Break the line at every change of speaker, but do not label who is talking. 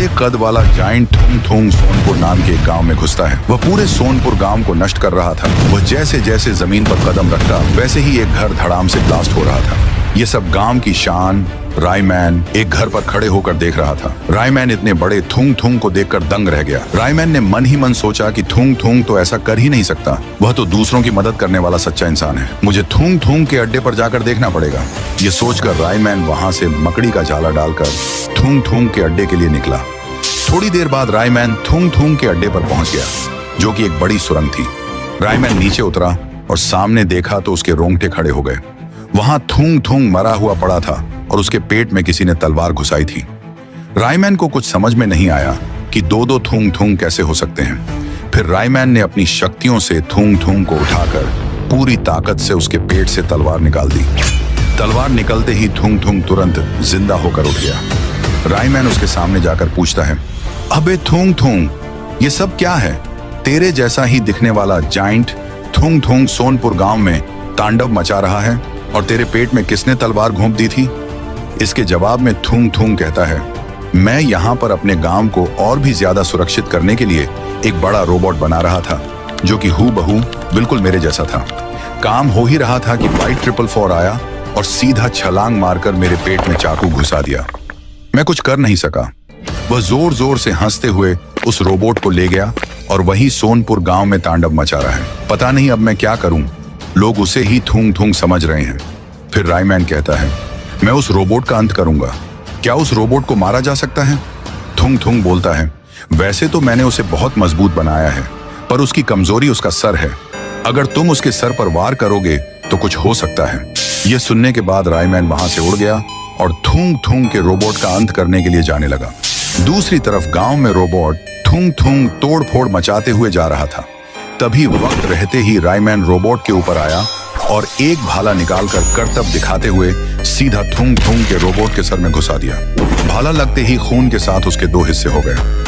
बड़े कद वाला जाइंट थुंग थुंग सोनपुर नाम के एक गांव में घुसता है। वह पूरे सोनपुर गांव को नष्ट कर रहा था। वह जैसे जैसे जमीन पर कदम रखता वैसे ही एक घर धड़ाम से ब्लास्ट हो रहा था। ये सब गांव की शान रायमैन एक घर पर खड़े होकर देख रहा था। रायमैन इतने बड़े थुंग थुंग को देखकर दंग रह गया। रायमैन ने मन ही मन सोचा कि थुंग थुंग तो ऐसा कर ही नहीं सकता। वह तो दूसरों की मदद करने वाला सच्चा इंसान है। मुझे थुंग थुंग के अड्डे पर जाकर देखना पड़ेगा। ये सोचकर रायमैन वहां से मकड़ी का जाला डालकर थुंग थुंग के अड्डे के लिए निकला। थोड़ी देर बाद रायमैन थुंग थुंग के अड्डे पर पहुंच गया, जो कि एक बड़ी सुरंग थी। रायमैन नीचे उतरा और सामने देखा तो उसके रोंगटे खड़े हो गए। वहां थुंग थुंग मरा हुआ पड़ा था और उसके पेट में किसी ने तलवार घुसाई थी। रायमैन को कुछ समझ में नहीं आया कि दो दो थुंग थुंग कैसे हो सकते हैं। फिर रायमैन ने अपनी शक्तियों से थुंग थुंग को उठाकर पूरी ताकत से उसके पेट से तलवार निकाल दी। तलवार निकलते ही थुंग थुंग तुरंत जिंदा होकर उठ गया। रायमैन उसके सामने जाकर पूछता है, अबे थुंग थुंग, ये सब क्या है? तेरे जैसा ही दिखने वाला जाइंट थुंग थुंग सोनपुर गांव में तांडव मचा रहा है और तेरे पेट में किसने तलवार घोंप दी थी? इसके जवाब में थुंग थुंग कहता है, मैं यहाँ पर अपने गांव को और भी ज्यादा सुरक्षित करने के लिए एक बड़ा रोबोट बना रहा था, जो कि हूबहू बिल्कुल मेरे जैसा था। काम हो ही रहा था कि बाइट 444 आया और सीधा छलांग मारकर मेरे पेट में चाकू घुसा दिया। मैं कुछ कर नहीं सका। वह जोर जोर से हंसते हुए उस रोबोट को ले गया और वही सोनपुर गांव में तांडव मचा रहा है। पता नहीं अब मैं क्या करूं, लोग उसे ही थुंग थुंग समझ रहे हैं। फिर रायमैन कहता है, मैं उस रोबोट का अंत करूंगा। क्या उस रोबोट को मारा जा सकता है? थुंग थुंग बोलता है, वैसे तो मैंने उसे बहुत मजबूत बनाया है, पर उसकी कमजोरी उसका सर है। अगर तुम उसके सर पर वार करोगे तो कुछ हो सकता है। यह सुनने के बाद रायमैन वहां से उड़ गया और थुंग थुंग के रोबोट का अंत करने के लिए जाने लगा। दूसरी तरफ गांव में रोबोट थुंग थुंग तोड़ फोड़ मचाते हुए जा रहा था। तभी वक्त रहते ही रायमैन रोबोट के ऊपर आया और एक भाला निकालकर करतब दिखाते हुए सीधा थुंग थुंग के रोबोट के सर में घुसा दिया। भाला लगते ही खून के साथ उसके दो हिस्से हो गए।